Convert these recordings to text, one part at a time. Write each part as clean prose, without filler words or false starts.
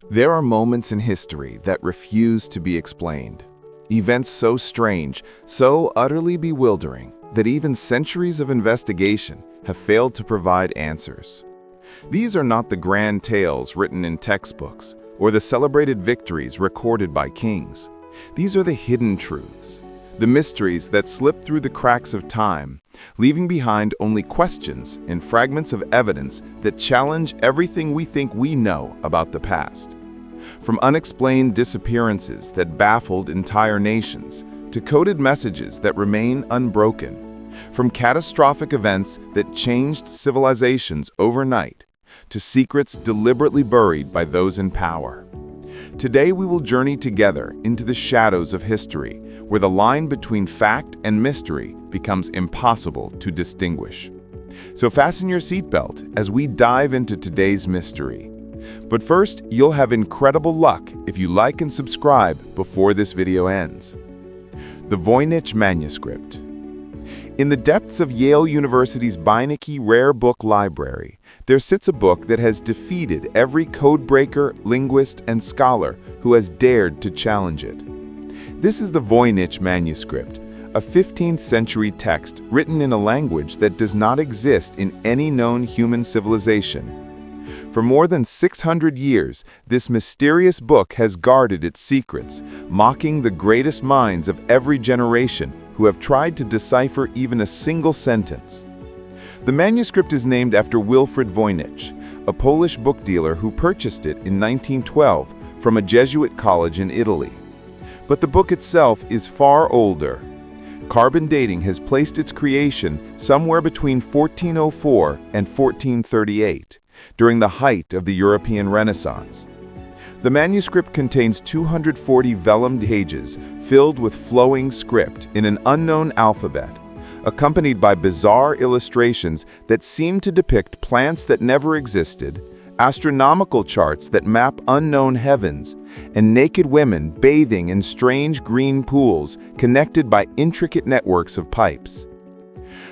There are moments in history that refuse to be explained. Events so strange, so utterly bewildering, that even centuries of investigation have failed to provide answers. These are not the grand tales written in textbooks or the celebrated victories recorded by kings. These are the hidden truths, the mysteries that slip through the cracks of time, leaving behind only questions and fragments of evidence that challenge everything we think we know about the past. From unexplained disappearances that baffled entire nations, to coded messages that remain unbroken, from catastrophic events that changed civilizations overnight, to secrets deliberately buried by those in power. Today we will journey together into the shadows of history, where the line between fact and mystery becomes impossible to distinguish. So fasten your seatbelt as we dive into today's mystery. But first, you'll have incredible luck if you like and subscribe before this video ends. The Voynich Manuscript. In the depths of Yale University's Beinecke Rare Book Library, there sits a book that has defeated every codebreaker, linguist, and scholar who has dared to challenge it. This is the Voynich Manuscript, a 15th century text written in a language that does not exist in any known human civilization. For more than 600 years, this mysterious book has guarded its secrets, mocking the greatest minds of every generation who have tried to decipher even a single sentence. The manuscript is named after Wilfrid Voynich, a Polish book dealer who purchased it in 1912 from a Jesuit college in Italy. But the book itself is far older. Carbon dating has placed its creation somewhere between 1404 and 1438, during the height of the European Renaissance. The manuscript contains 240 vellum pages filled with flowing script in an unknown alphabet, accompanied by bizarre illustrations that seem to depict plants that never existed, astronomical charts that map unknown heavens, and naked women bathing in strange green pools connected by intricate networks of pipes.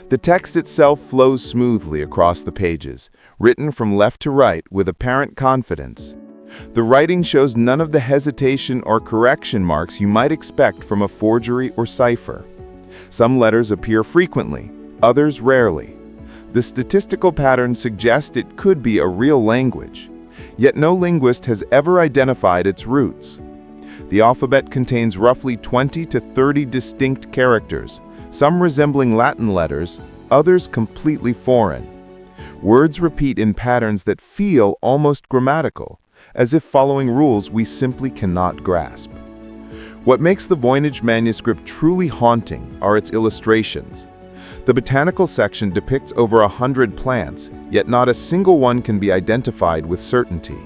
The text itself flows smoothly across the pages, written from left to right with apparent confidence. The writing shows none of the hesitation or correction marks you might expect from a forgery or cipher. Some letters appear frequently, others rarely. The statistical pattern suggests it could be a real language, yet no linguist has ever identified its roots. The alphabet contains roughly 20 to 30 distinct characters, some resembling Latin letters, others completely foreign. Words repeat in patterns that feel almost grammatical, as if following rules we simply cannot grasp. What makes the Voynich manuscript truly haunting are its illustrations. The botanical section depicts over 100 plants, yet not a single one can be identified with certainty.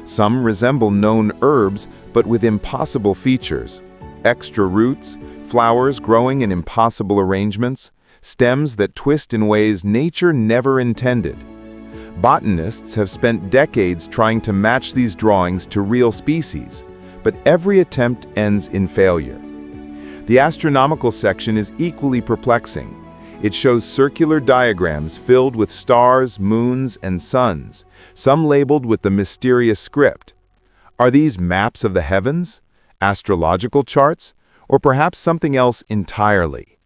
Some resemble known herbs, but with impossible features: extra roots, flowers growing in impossible arrangements, stems that twist in ways nature never intended. Botanists have spent decades trying to match these drawings to real species, but every attempt ends in failure. The astronomical section is equally perplexing. It shows circular diagrams filled with stars, moons, and suns, some labeled with the mysterious script. Are these maps of the heavens, astrological charts, or perhaps something else entirely?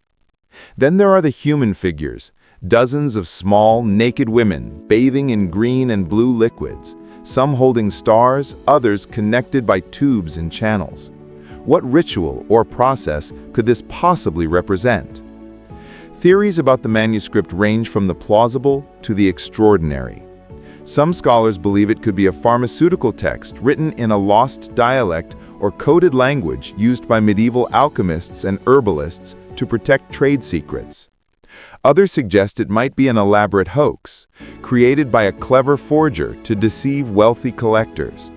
Then there are the human figures, dozens of small, naked women bathing in green and blue liquids, some holding stars, others connected by tubes and channels. What ritual or process could this possibly represent? Theories about the manuscript range from the plausible to the extraordinary. Some scholars believe it could be a pharmaceutical text written in a lost dialect or coded language used by medieval alchemists and herbalists to protect trade secrets. Others suggest it might be an elaborate hoax, created by a clever forger to deceive wealthy collectors.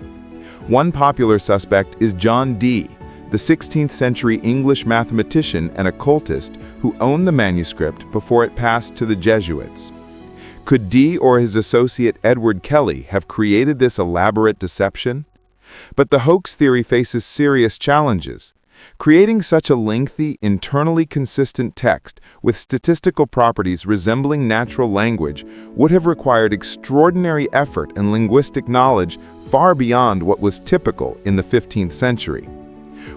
One popular suspect is John Dee, the 16th century English mathematician and occultist who owned the manuscript before it passed to the Jesuits. Could Dee or his associate Edward Kelly have created this elaborate deception? But the hoax theory faces serious challenges. Creating such a lengthy, internally consistent text with statistical properties resembling natural language would have required extraordinary effort and linguistic knowledge far beyond what was typical in the 15th century.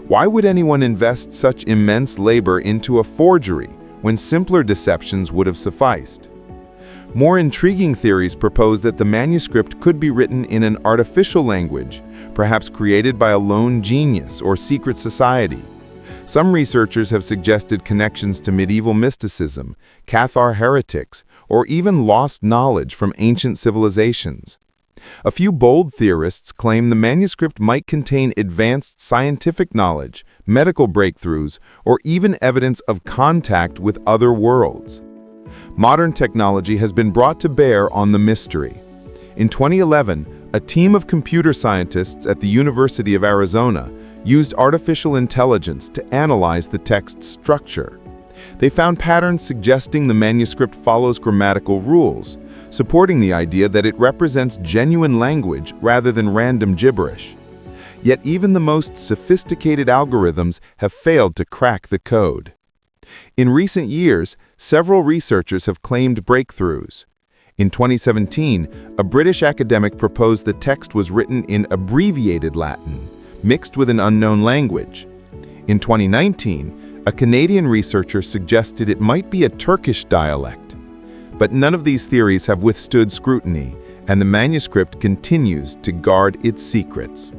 Why would anyone invest such immense labor into a forgery when simpler deceptions would have sufficed? More intriguing theories propose that the manuscript could be written in an artificial language, perhaps created by a lone genius or secret society. Some researchers have suggested connections to medieval mysticism, Cathar heretics, or even lost knowledge from ancient civilizations. A few bold theorists claim the manuscript might contain advanced scientific knowledge, medical breakthroughs, or even evidence of contact with other worlds. Modern technology has been brought to bear on the mystery. In 2011, a team of computer scientists at the University of Arizona used artificial intelligence to analyze the text's structure. They found patterns suggesting the manuscript follows grammatical rules, supporting the idea that it represents genuine language rather than random gibberish. Yet even the most sophisticated algorithms have failed to crack the code. In recent years, several researchers have claimed breakthroughs. In 2017, a British academic proposed the text was written in abbreviated Latin, mixed with an unknown language. In 2019, a Canadian researcher suggested it might be a Turkish dialect. But none of these theories have withstood scrutiny, and the manuscript continues to guard its secrets.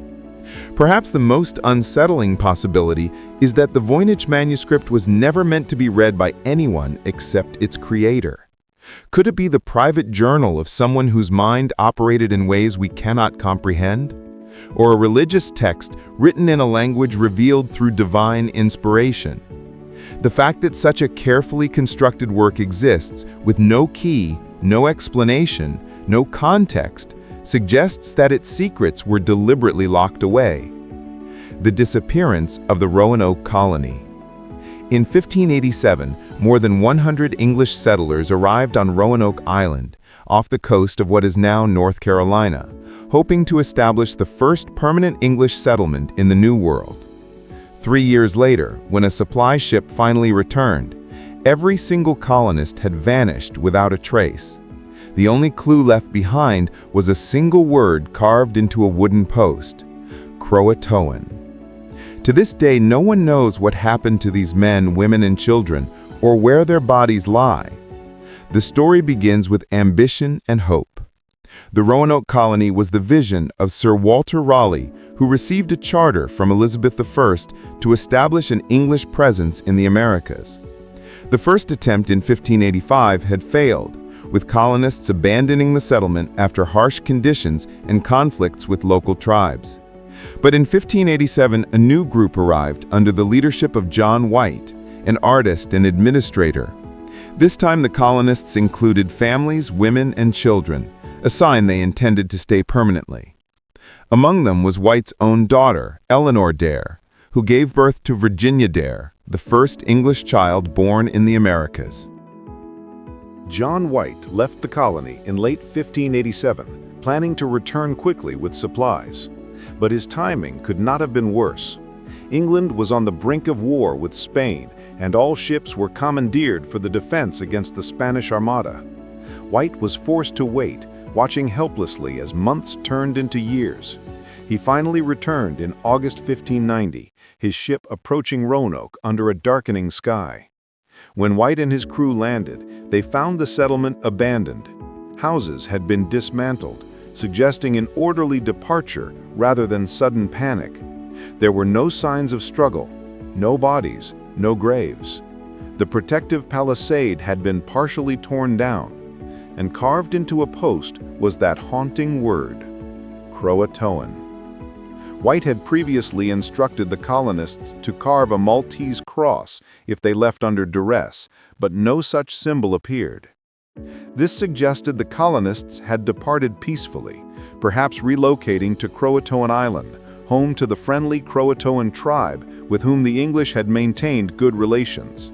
Perhaps the most unsettling possibility is that the Voynich manuscript was never meant to be read by anyone except its creator. Could it be the private journal of someone whose mind operated in ways we cannot comprehend? Or a religious text written in a language revealed through divine inspiration? The fact that such a carefully constructed work exists with no key, no explanation, no context, suggests that its secrets were deliberately locked away. The disappearance of the Roanoke colony. In 1587, more than 100 English settlers arrived on Roanoke Island, off the coast of what is now North Carolina, hoping to establish the first permanent English settlement in the New World. 3 years later, when a supply ship finally returned, every single colonist had vanished without a trace. The only clue left behind was a single word carved into a wooden post: Croatoan. To this day, no one knows what happened to these men, women, and children, or where their bodies lie. The story begins with ambition and hope. The Roanoke colony was the vision of Sir Walter Raleigh, who received a charter from Elizabeth I to establish an English presence in the Americas. The first attempt in 1585 had failed, with colonists abandoning the settlement after harsh conditions and conflicts with local tribes. But in 1587, a new group arrived under the leadership of John White, an artist and administrator. This time the colonists included families, women, and children, a sign they intended to stay permanently. Among them was White's own daughter, Eleanor Dare, who gave birth to Virginia Dare, the first English child born in the Americas. John White left the colony in late 1587, planning to return quickly with supplies. But his timing could not have been worse. England was on the brink of war with Spain, and all ships were commandeered for the defense against the Spanish Armada. White was forced to wait, watching helplessly as months turned into years. He finally returned in August 1590, his ship approaching Roanoke under a darkening sky. When White and his crew landed, they found the settlement abandoned. Houses had been dismantled, suggesting an orderly departure rather than sudden panic. There were no signs of struggle, no bodies, no graves. The protective palisade had been partially torn down, and carved into a post was that haunting word, Croatoan. White had previously instructed the colonists to carve a Maltese cross if they left under duress, but no such symbol appeared. This suggested the colonists had departed peacefully, perhaps relocating to Croatoan Island, home to the friendly Croatoan tribe with whom the English had maintained good relations.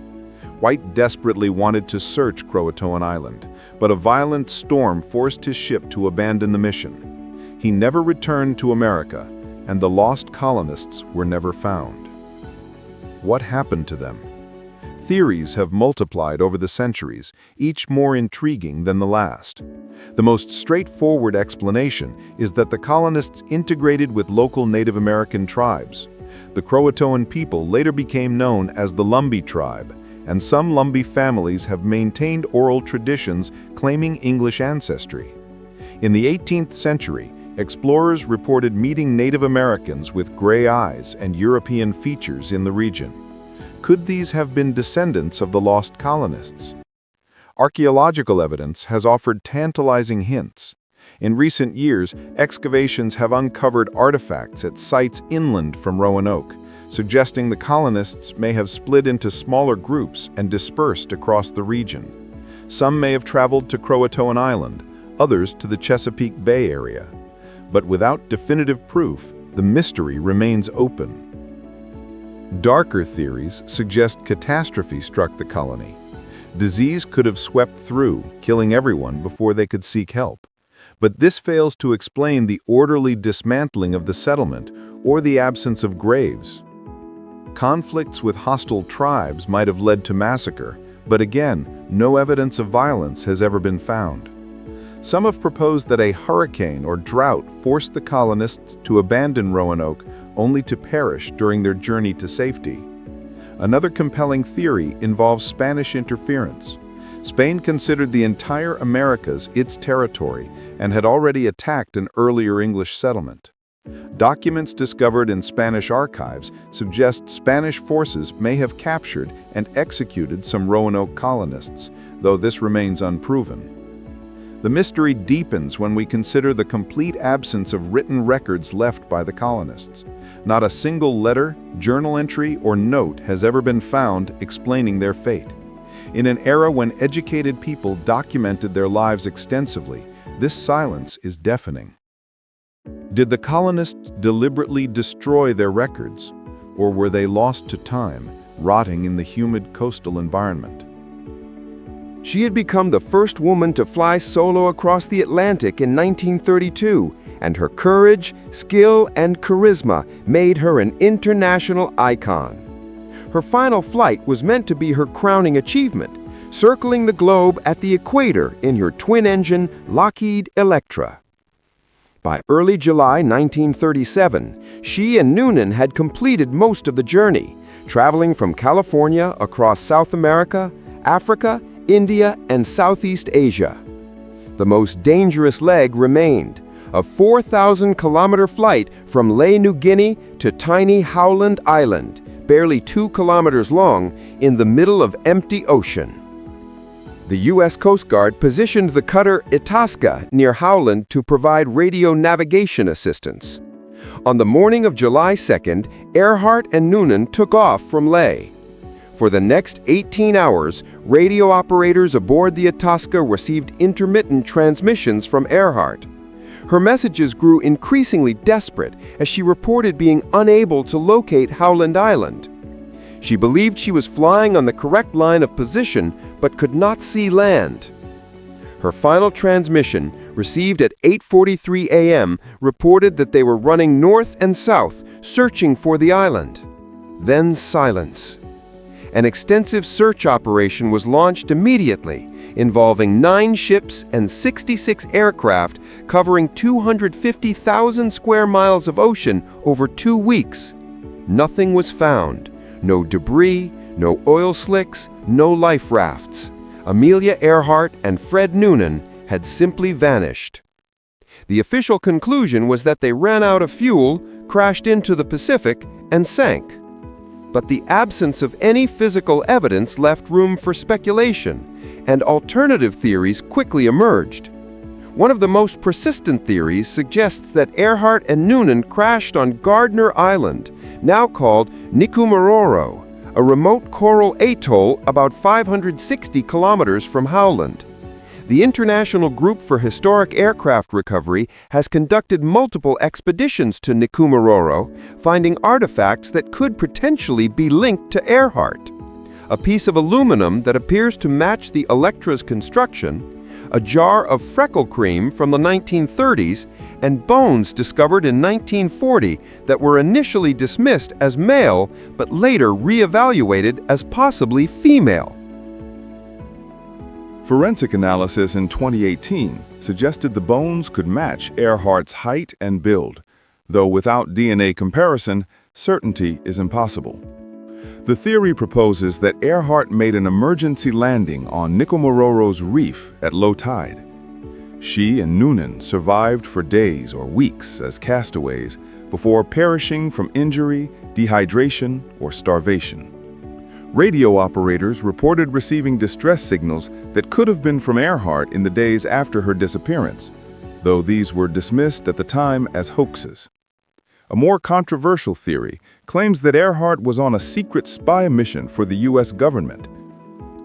White desperately wanted to search Croatoan Island, but a violent storm forced his ship to abandon the mission. He never returned to America, and the lost colonists were never found. what happened to them? Theories have multiplied over the centuries, each more intriguing than the last. The most straightforward explanation is that the colonists integrated with local Native American tribes. The Croatoan people later became known as the Lumbee tribe, and some Lumbee families have maintained oral traditions claiming English ancestry. In the 18th century, explorers reported meeting Native Americans with gray eyes and European features in the region. Could these have been descendants of the lost colonists? Archaeological evidence has offered tantalizing hints. In recent years, excavations have uncovered artifacts at sites inland from Roanoke, suggesting the colonists may have split into smaller groups and dispersed across the region. Some may have traveled to Croatoan Island, others to the Chesapeake Bay area. But without definitive proof, the mystery remains open. Darker theories suggest catastrophe struck the colony. Disease could have swept through, killing everyone before they could seek help. But this fails to explain the orderly dismantling of the settlement or the absence of graves. Conflicts with hostile tribes might have led to massacre, but again, no evidence of violence has ever been found. Some have proposed that a hurricane or drought forced the colonists to abandon Roanoke only to perish during their journey to safety. Another compelling theory involves Spanish interference. Spain considered the entire Americas its territory and had already attacked an earlier English settlement. Documents discovered in Spanish archives suggest Spanish forces may have captured and executed some Roanoke colonists, though this remains unproven. The mystery deepens when we consider the complete absence of written records left by the colonists. Not a single letter, journal entry, or note has ever been found explaining their fate. In an era when educated people documented their lives extensively, this silence is deafening. Did the colonists deliberately destroy their records, or were they lost to time, rotting in the humid coastal environment? She had become the first woman to fly solo across the Atlantic in 1932, and her courage, skill, and charisma made her an international icon. Her final flight was meant to be her crowning achievement, circling the globe at the equator in her twin-engine Lockheed Electra. By early July 1937, she and Noonan had completed most of the journey, traveling from California across South America, Africa, India, and Southeast Asia. The most dangerous leg remained, a 4,000-kilometer flight from Lae, New Guinea to tiny Howland Island, barely 2 kilometers long, in the middle of empty ocean. The U.S. Coast Guard positioned the cutter Itasca near Howland to provide radio navigation assistance. On the morning of July 2nd, Earhart and Noonan took off from Lae. For the next 18 hours, radio operators aboard the Itasca received intermittent transmissions from Earhart. Her messages grew increasingly desperate as she reported being unable to locate Howland Island. She believed she was flying on the correct line of position but could not see land. Her final transmission, received at 8:43 a.m., reported that they were running north and south, searching for the island. Then silence. An extensive search operation was launched immediately, involving 9 ships and 66 aircraft covering 250,000 square miles of ocean over 2 weeks. Nothing was found. No debris, no oil slicks, no life rafts. Amelia Earhart and Fred Noonan had simply vanished. The official conclusion was that they ran out of fuel, crashed into the Pacific, and sank. But the absence of any physical evidence left room for speculation, and alternative theories quickly emerged. One of the most persistent theories suggests that Earhart and Noonan crashed on Gardner Island, now called Nikumaroro, a remote coral atoll about 560 kilometers from Howland. The International Group for Historic Aircraft Recovery has conducted multiple expeditions to Nikumaroro, finding artifacts that could potentially be linked to Earhart. A piece of aluminum that appears to match the Electra's construction, a jar of freckle cream from the 1930s, and bones discovered in 1940 that were initially dismissed as male but later reevaluated as possibly female. Forensic analysis in 2018 suggested the bones could match Earhart's height and build, though without DNA comparison, certainty is impossible. The theory proposes that Earhart made an emergency landing on Nikomaroro's reef at low tide. She and Noonan survived for days or weeks as castaways before perishing from injury, dehydration, or starvation. Radio operators reported receiving distress signals that could have been from Earhart in the days after her disappearance, though these were dismissed at the time as hoaxes. A more controversial theory claims that Earhart was on a secret spy mission for the U.S. government.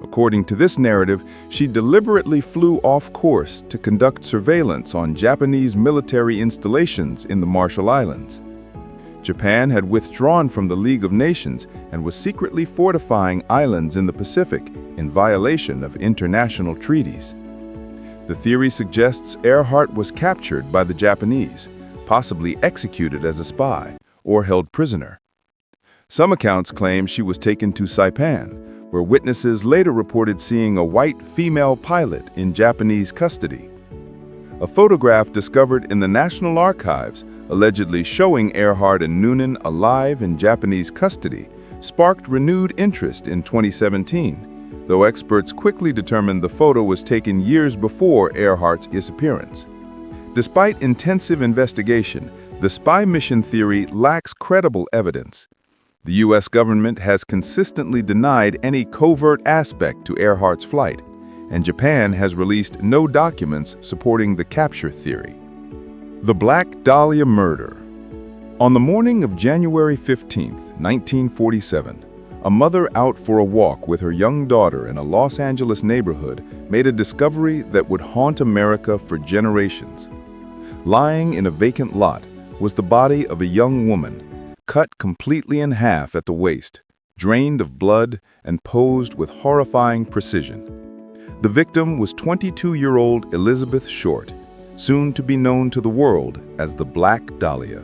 According to this narrative, she deliberately flew off course to conduct surveillance on Japanese military installations in the Marshall Islands. Japan had withdrawn from the League of Nations and was secretly fortifying islands in the Pacific in violation of international treaties. The theory suggests Earhart was captured by the Japanese, possibly executed as a spy, or held prisoner. Some accounts claim she was taken to Saipan, where witnesses later reported seeing a white female pilot in Japanese custody. A photograph discovered in the National Archives, allegedly showing Earhart and Noonan alive in Japanese custody, sparked renewed interest in 2017, though experts quickly determined the photo was taken years before Earhart's disappearance. Despite intensive investigation, the spy mission theory lacks credible evidence. The U.S. government has consistently denied any covert aspect to Earhart's flight, and Japan has released no documents supporting the capture theory. The Black Dahlia Murder. On the morning of January 15, 1947, a mother out for a walk with her young daughter in a Los Angeles neighborhood made a discovery that would haunt America for generations. Lying in a vacant lot was the body of a young woman, cut completely in half at the waist, drained of blood, and posed with horrifying precision. The victim was 22-year-old Elizabeth Short, soon to be known to the world as the Black Dahlia.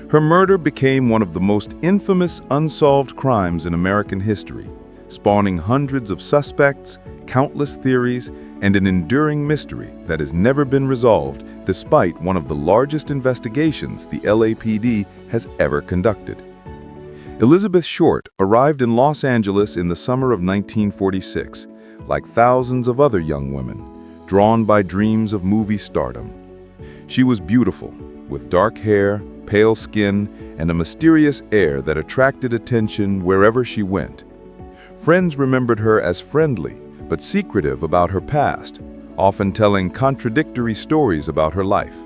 Her murder became one of the most infamous unsolved crimes in American history, spawning hundreds of suspects, countless theories, and an enduring mystery that has never been resolved despite one of the largest investigations the LAPD has ever conducted. Elizabeth Short arrived in Los Angeles in the summer of 1946, like thousands of other young women, drawn by dreams of movie stardom. She was beautiful, with dark hair, pale skin, and a mysterious air that attracted attention wherever she went. Friends remembered her as friendly, but secretive about her past, often telling contradictory stories about her life.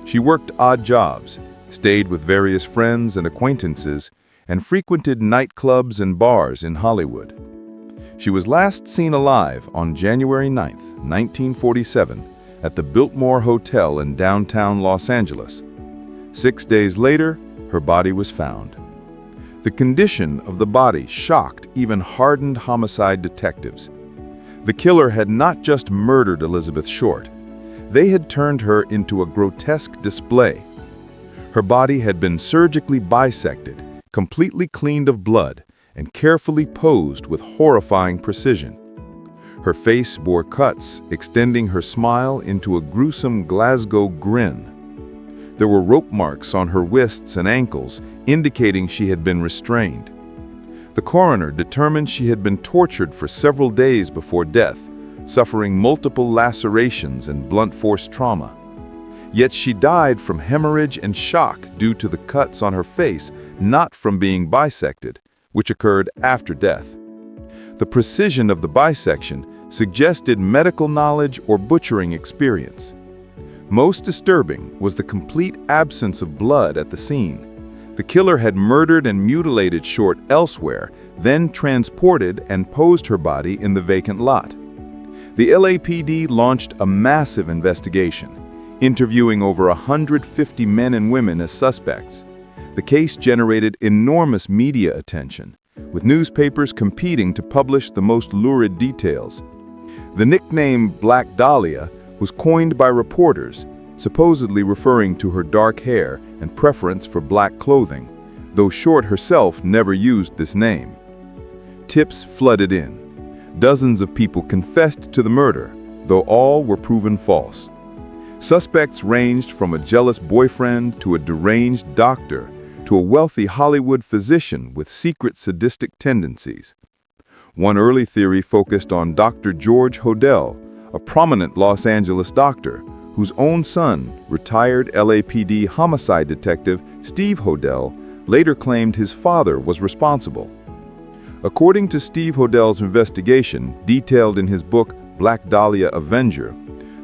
She worked odd jobs, stayed with various friends and acquaintances, and frequented nightclubs and bars in Hollywood. She was last seen alive on January 9, 1947, at the Biltmore Hotel in downtown Los Angeles. 6 days later, her body was found. The condition of the body shocked even hardened homicide detectives. The killer had not just murdered Elizabeth Short. They had turned her into a grotesque display. Her body had been surgically bisected, completely cleaned of blood, and carefully posed with horrifying precision. Her face bore cuts, extending her smile into a gruesome Glasgow grin. There were rope marks on her wrists and ankles, indicating she had been restrained. The coroner determined she had been tortured for several days before death, suffering multiple lacerations and blunt force trauma. Yet she died from hemorrhage and shock due to the cuts on her face, not from being bisected, which occurred after death. The precision of the bisection suggested medical knowledge or butchering experience. Most disturbing was the complete absence of blood at the scene. The killer had murdered and mutilated Short elsewhere, then transported and posed her body in the vacant lot. The LAPD launched a massive investigation, interviewing over 150 men and women as suspects. The case generated enormous media attention, with newspapers competing to publish the most lurid details. The nickname Black Dahlia was coined by reporters, supposedly referring to her dark hair and preference for black clothing, though Short herself never used this name. Tips flooded in. Dozens of people confessed to the murder, though all were proven false. Suspects ranged from a jealous boyfriend to a deranged doctor to a wealthy Hollywood physician with secret sadistic tendencies. One early theory focused on Dr. George Hodel, a prominent Los Angeles doctor, whose own son, retired LAPD homicide detective Steve Hodel, later claimed his father was responsible. According to Steve Hodel's investigation, detailed in his book Black Dahlia Avenger,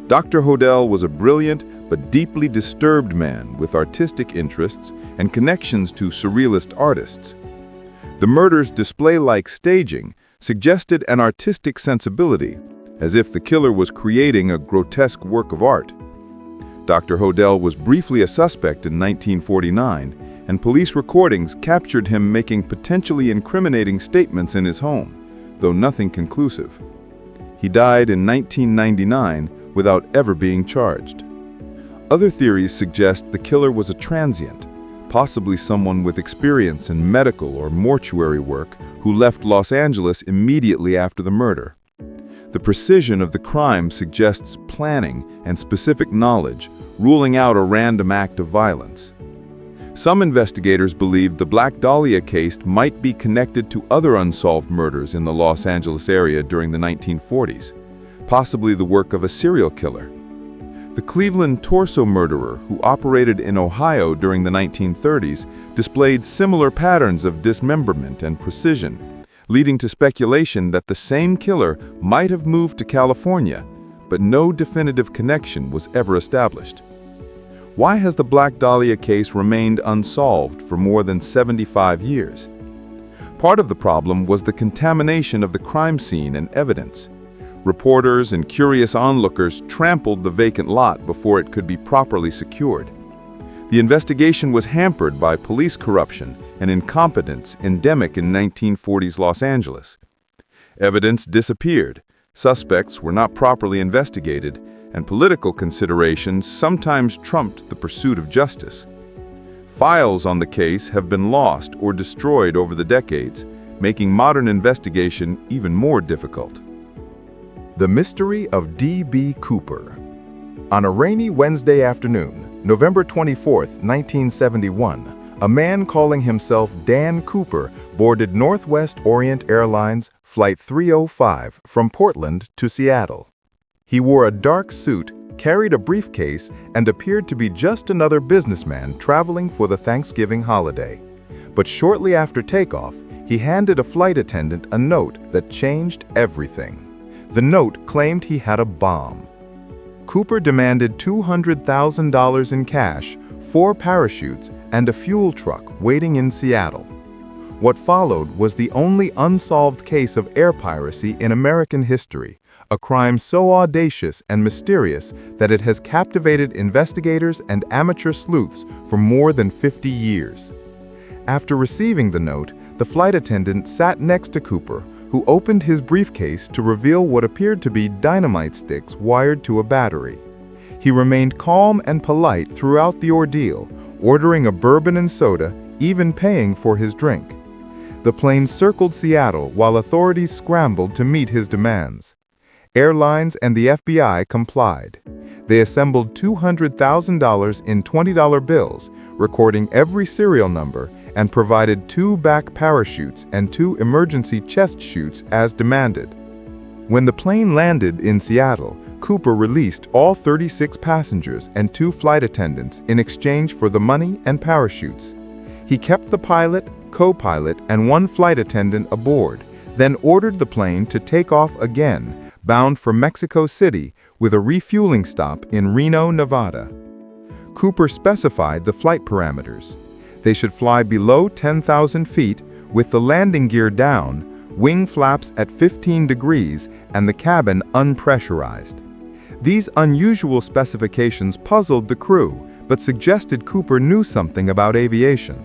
Dr. Hodel was a brilliant but deeply disturbed man with artistic interests and connections to surrealist artists. The murder's display-like staging suggested an artistic sensibility, as if the killer was creating a grotesque work of art. Dr. Hodel was briefly a suspect in 1949, and police recordings captured him making potentially incriminating statements in his home, though nothing conclusive. He died in 1999 without ever being charged. Other theories suggest the killer was a transient, possibly someone with experience in medical or mortuary work who left Los Angeles immediately after the murder. The precision of the crime suggests planning and specific knowledge, ruling out a random act of violence. Some investigators believe the Black Dahlia case might be connected to other unsolved murders in the Los Angeles area during the 1940s, possibly the work of a serial killer. The Cleveland torso murderer, who operated in Ohio during the 1930s, displayed similar patterns of dismemberment and precision, leading to speculation that the same killer might have moved to California, but no definitive connection was ever established. Why has the Black Dahlia case remained unsolved for more than 75 years? Part of the problem was the contamination of the crime scene and evidence. Reporters and curious onlookers trampled the vacant lot before it could be properly secured. The investigation was hampered by police corruption and incompetence endemic in 1940s Los Angeles. Evidence disappeared, suspects were not properly investigated, and political considerations sometimes trumped the pursuit of justice. Files on the case have been lost or destroyed over the decades, making modern investigation even more difficult. The Mystery of D.B. Cooper. On a rainy Wednesday afternoon, November 24, 1971, a man calling himself Dan Cooper boarded Northwest Orient Airlines Flight 305 from Portland to Seattle. He wore a dark suit, carried a briefcase, and appeared to be just another businessman traveling for the Thanksgiving holiday. But shortly after takeoff, he handed a flight attendant a note that changed everything. The note claimed he had a bomb. Cooper demanded $200,000 in cash, 4 parachutes, and a fuel truck waiting in Seattle. What followed was the only unsolved case of air piracy in American history, a crime so audacious and mysterious that it has captivated investigators and amateur sleuths for more than 50 years. After receiving the note, the flight attendant sat next to Cooper, who opened his briefcase to reveal what appeared to be dynamite sticks wired to a battery. He remained calm and polite throughout the ordeal, ordering a bourbon and soda, even paying for his drink. The plane circled Seattle while authorities scrambled to meet his demands. Airlines and the FBI complied. They assembled $200,000 in $20 bills, recording every serial number, and provided 2 back parachutes and 2 emergency chest chutes as demanded. When the plane landed in Seattle, Cooper released all 36 passengers and 2 flight attendants in exchange for the money and parachutes. He kept the pilot, co-pilot, and 1 flight attendant aboard, then ordered the plane to take off again, bound for Mexico City with a refueling stop in Reno, Nevada. Cooper specified the flight parameters. They should fly below 10,000 feet with the landing gear down, wing flaps at 15 degrees, and the cabin unpressurized. These unusual specifications puzzled the crew, but suggested Cooper knew something about aviation.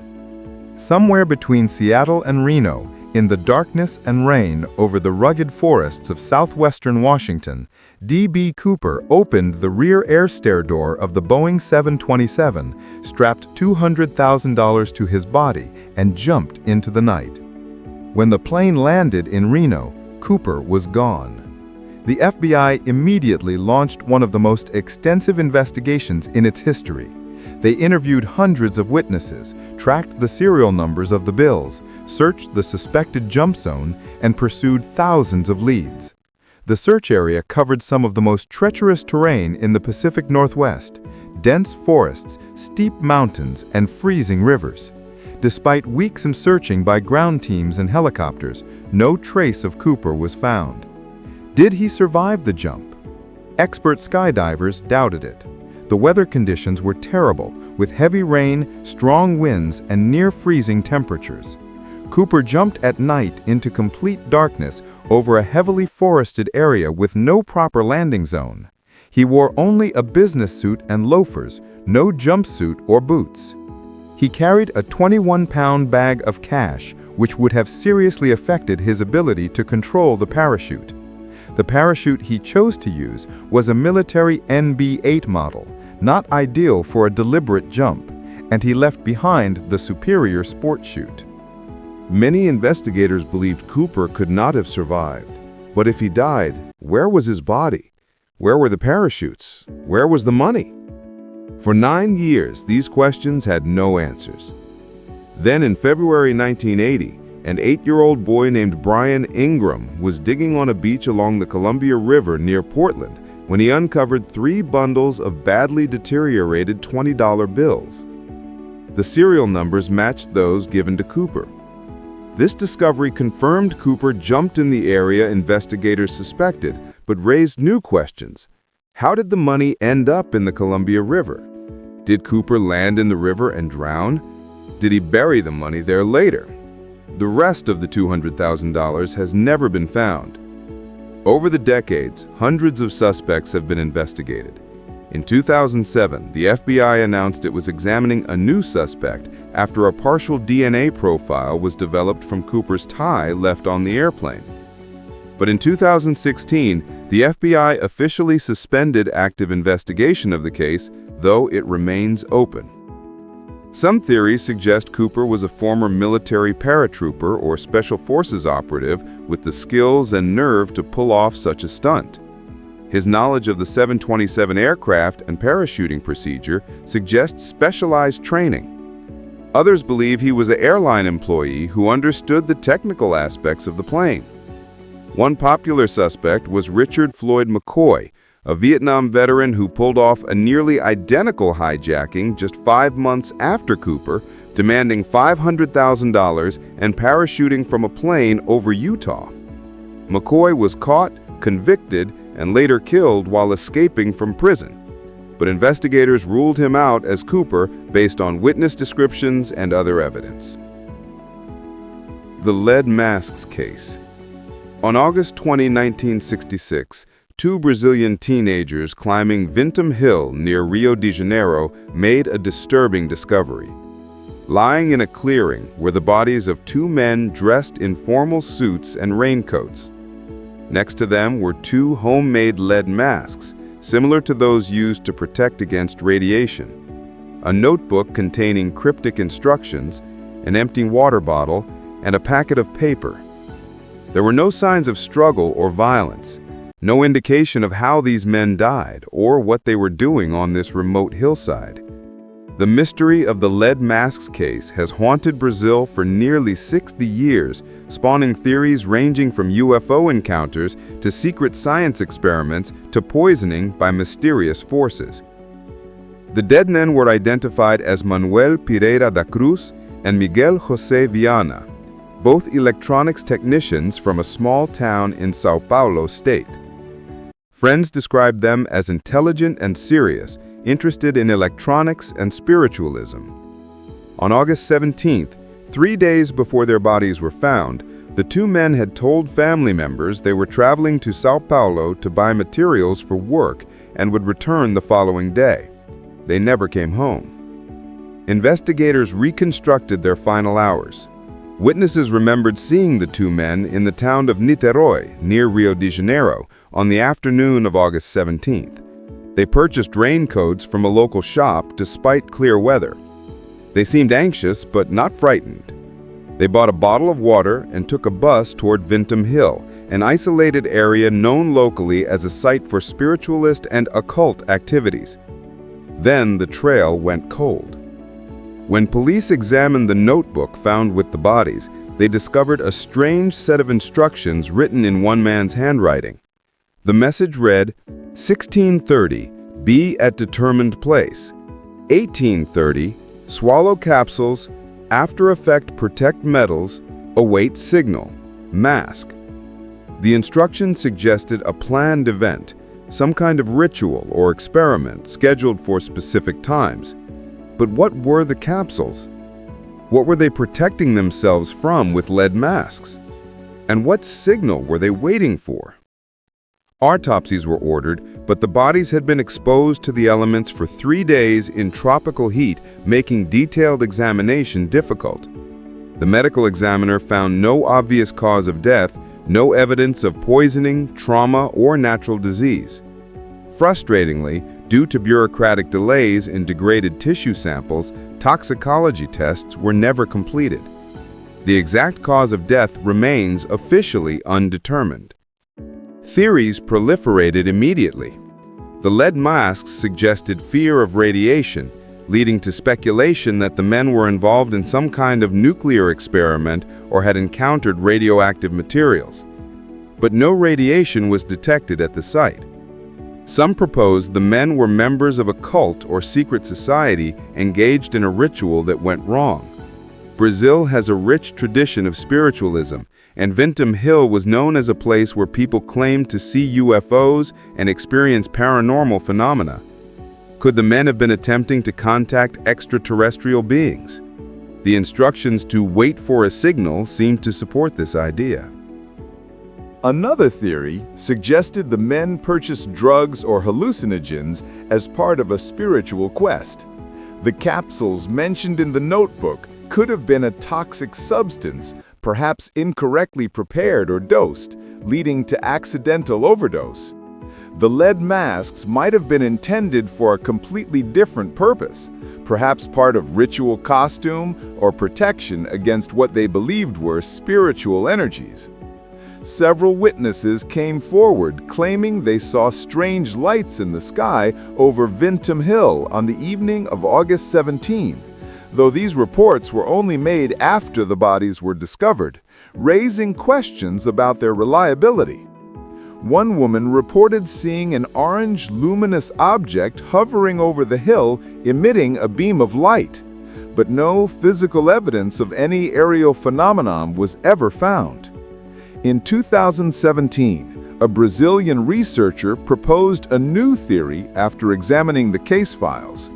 Somewhere between Seattle and Reno, In the darkness and rain over the rugged forests of southwestern Washington, D.B. Cooper opened the rear air stair door of the Boeing 727, strapped $200,000 to his body, and jumped into the night. When the plane landed in Reno, Cooper was gone. The FBI immediately launched one of the most extensive investigations in its history. They interviewed hundreds of witnesses, tracked the serial numbers of the bills, searched the suspected jump zone, and pursued thousands of leads. The search area covered some of the most treacherous terrain in the Pacific Northwest: dense forests, steep mountains, and freezing rivers. Despite weeks of searching by ground teams and helicopters, no trace of Cooper was found. Did he survive the jump? Expert skydivers doubted it. The weather conditions were terrible, with heavy rain, strong winds, and near-freezing temperatures. Cooper jumped at night into complete darkness over a heavily forested area with no proper landing zone. He wore only a business suit and loafers, no jumpsuit or boots. He carried a 21-pound bag of cash, which would have seriously affected his ability to control the parachute. The parachute he chose to use was a military NB-8 model, not ideal for a deliberate jump, and he left behind the superior sport chute. Many investigators believed Cooper could not have survived. But if he died, where was his body? Where were the parachutes? Where was the money? For 9 years, these questions had no answers. Then in February 1980, an 8-year-old boy named Brian Ingram was digging on a beach along the Columbia River near Portland when he uncovered 3 bundles of badly deteriorated $20 bills. The serial numbers matched those given to Cooper. This discovery confirmed Cooper jumped in the area investigators suspected, but raised new questions. How did the money end up in the Columbia River? Did Cooper land in the river and drown? Did he bury the money there later? The rest of the $200,000 has never been found. Over the decades, hundreds of suspects have been investigated. In 2007, the FBI announced it was examining a new suspect after a partial DNA profile was developed from Cooper's tie left on the airplane. But in 2016, the FBI officially suspended active investigation of the case, though it remains open. Some theories suggest Cooper was a former military paratrooper or special forces operative with the skills and nerve to pull off such a stunt. His knowledge of the 727 aircraft and parachuting procedure suggests specialized training. Others believe he was an airline employee who understood the technical aspects of the plane. One popular suspect was Richard Floyd McCoy, a Vietnam veteran who pulled off a nearly identical hijacking just 5 months after Cooper, demanding $500,000 and parachuting from a plane over Utah. McCoy was caught, convicted, and later killed while escaping from prison. But investigators ruled him out as Cooper based on witness descriptions and other evidence. The Lead Masks Case. On August 20, 1966, 2 Brazilian teenagers climbing Vintum Hill near Rio de Janeiro made a disturbing discovery. Lying in a clearing were the bodies of 2 men dressed in formal suits and raincoats. Next to them were 2 homemade lead masks, similar to those used to protect against radiation, a notebook containing cryptic instructions, an empty water bottle, and a packet of paper. There were no signs of struggle or violence, no indication of how these men died or what they were doing on this remote hillside. The mystery of the Lead Masks case has haunted Brazil for nearly 60 years, spawning theories ranging from UFO encounters to secret science experiments to poisoning by mysterious forces. The dead men were identified as Manuel Pereira da Cruz and Miguel José Viana, both electronics technicians from a small town in São Paulo state. Friends described them as intelligent and serious, interested in electronics and spiritualism. On August 17th, 3 days before their bodies were found, the 2 men had told family members they were traveling to São Paulo to buy materials for work and would return the following day. They never came home. Investigators reconstructed their final hours. Witnesses remembered seeing the two men in the town of Niterói, near Rio de Janeiro, on the afternoon of August 17th. They purchased raincoats from a local shop despite clear weather. They seemed anxious but not frightened. They bought a bottle of water and took a bus toward Vintum Hill, an isolated area known locally as a site for spiritualist and occult activities. Then the trail went cold. When police examined the notebook found with the bodies, they discovered a strange set of instructions written in one man's handwriting. The message read, 1630, be at determined place. 1830, swallow capsules, after effect protect metals, await signal, mask. The instructions suggested a planned event, some kind of ritual or experiment scheduled for specific times. But what were the capsules? What were they protecting themselves from with lead masks? And what signal were they waiting for? Autopsies were ordered, but the bodies had been exposed to the elements for 3 days in tropical heat, making detailed examination difficult. The medical examiner found no obvious cause of death, no evidence of poisoning, trauma, or natural disease. Frustratingly, due to bureaucratic delays in degraded tissue samples, toxicology tests were never completed. The exact cause of death remains officially undetermined. Theories proliferated immediately. The lead masks suggested fear of radiation, leading to speculation that the men were involved in some kind of nuclear experiment or had encountered radioactive materials. But no radiation was detected at the site. Some proposed the men were members of a cult or secret society engaged in a ritual that went wrong. Brazil has a rich tradition of spiritualism, and Vintum Hill was known as a place where people claimed to see UFOs and experience paranormal phenomena. Could the men have been attempting to contact extraterrestrial beings? The instructions to wait for a signal seemed to support this idea. Another theory suggested the men purchased drugs or hallucinogens as part of a spiritual quest. The capsules mentioned in the notebook could have been a toxic substance, perhaps incorrectly prepared or dosed, leading to accidental overdose. The lead masks might have been intended for a completely different purpose, perhaps part of ritual costume or protection against what they believed were spiritual energies. Several witnesses came forward claiming they saw strange lights in the sky over Vintum Hill on the evening of August 17, though these reports were only made after the bodies were discovered, raising questions about their reliability. One woman reported seeing an orange luminous object hovering over the hill, emitting a beam of light, but no physical evidence of any aerial phenomenon was ever found. In 2017, a Brazilian researcher proposed a new theory after examining the case files.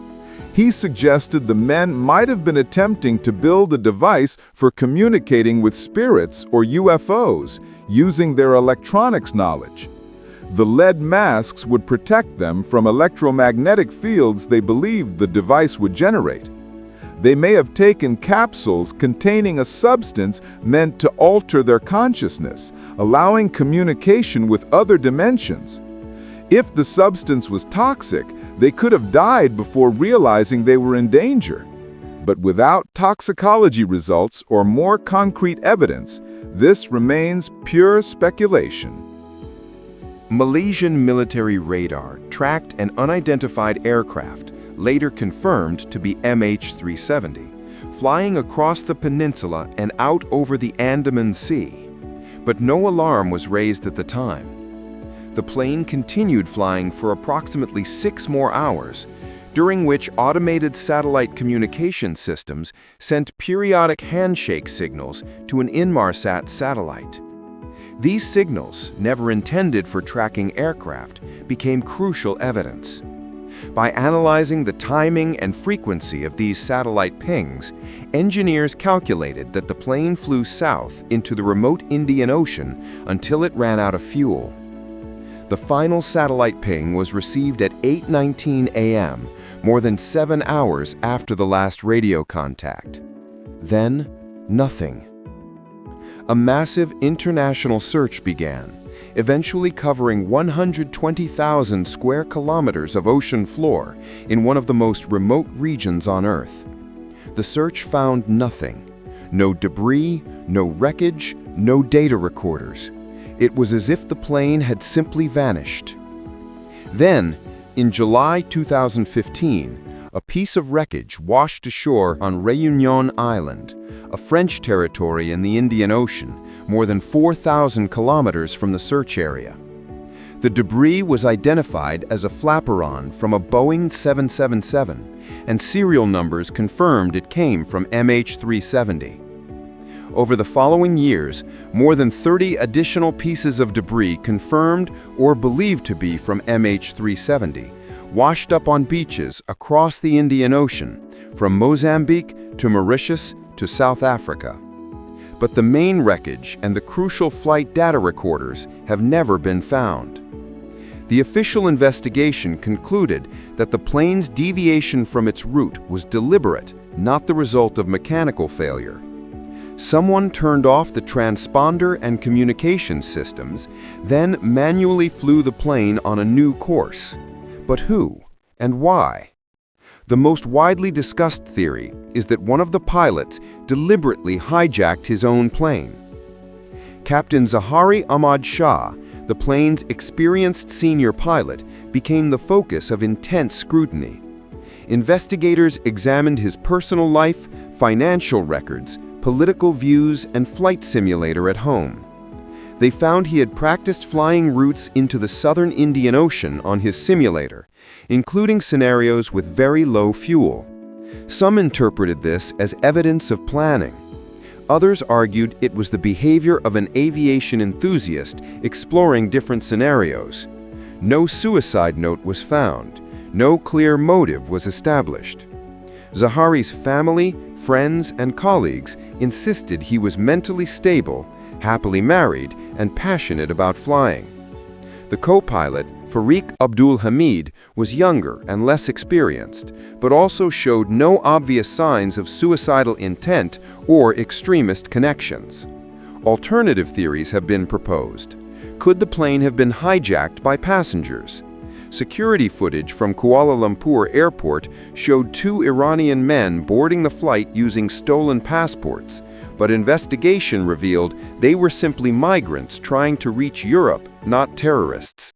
He suggested the men might have been attempting to build a device for communicating with spirits or UFOs using their electronics knowledge. The lead masks would protect them from electromagnetic fields they believed the device would generate. They may have taken capsules containing a substance meant to alter their consciousness, allowing communication with other dimensions. If the substance was toxic, they could have died before realizing they were in danger. But without toxicology results or more concrete evidence, this remains pure speculation. Malaysian military radar tracked an unidentified aircraft, later confirmed to be MH370, flying across the peninsula and out over the Andaman Sea. But no alarm was raised at the time. The plane continued flying for approximately 6 more hours, during which automated satellite communication systems sent periodic handshake signals to an Inmarsat satellite. These signals, never intended for tracking aircraft, became crucial evidence. By analyzing the timing and frequency of these satellite pings, engineers calculated that the plane flew south into the remote Indian Ocean until it ran out of fuel. The final satellite ping was received at 8:19 a.m., more than 7 hours after the last radio contact. Then, nothing. a massive international search began, eventually covering 120,000 square kilometers of ocean floor in one of the most remote regions on Earth. The search found nothing. No debris, no wreckage, no data recorders. It was as if the plane had simply vanished. Then, in July 2015, a piece of wreckage washed ashore on Réunion Island, a French territory in the Indian Ocean, more than 4,000 kilometers from the search area. The debris was identified as a flaperon from a Boeing 777, and serial numbers confirmed it came from MH370. Over the following years, more than 30 additional pieces of debris confirmed or believed to be from MH370 washed up on beaches across the Indian Ocean, from Mozambique to Mauritius to South Africa. But the main wreckage and the crucial flight data recorders have never been found. The official investigation concluded that the plane's deviation from its route was deliberate, not the result of mechanical failure. Someone turned off the transponder and communication systems, then manually flew the plane on a new course. But who and why? The most widely discussed theory is that one of the pilots deliberately hijacked his own plane. Captain Zahari Ahmad Shah, the plane's experienced senior pilot, became the focus of intense scrutiny. Investigators examined his personal life, financial records, political views, and flight simulator at home. They found he had practiced flying routes into the southern Indian Ocean on his simulator, including scenarios with very low fuel. Some interpreted this as evidence of planning. Others argued it was the behavior of an aviation enthusiast exploring different scenarios. No suicide note was found. No clear motive was established. Zahari's family, friends, and colleagues insisted he was mentally stable, happily married, and passionate about flying. The co-pilot, Farik Abdul Hamid, was younger and less experienced, but also showed no obvious signs of suicidal intent or extremist connections. Alternative theories have been proposed. Could the plane have been hijacked by passengers? Security footage from Kuala Lumpur Airport showed 2 Iranian men boarding the flight using stolen passports, but investigation revealed they were simply migrants trying to reach Europe, not terrorists.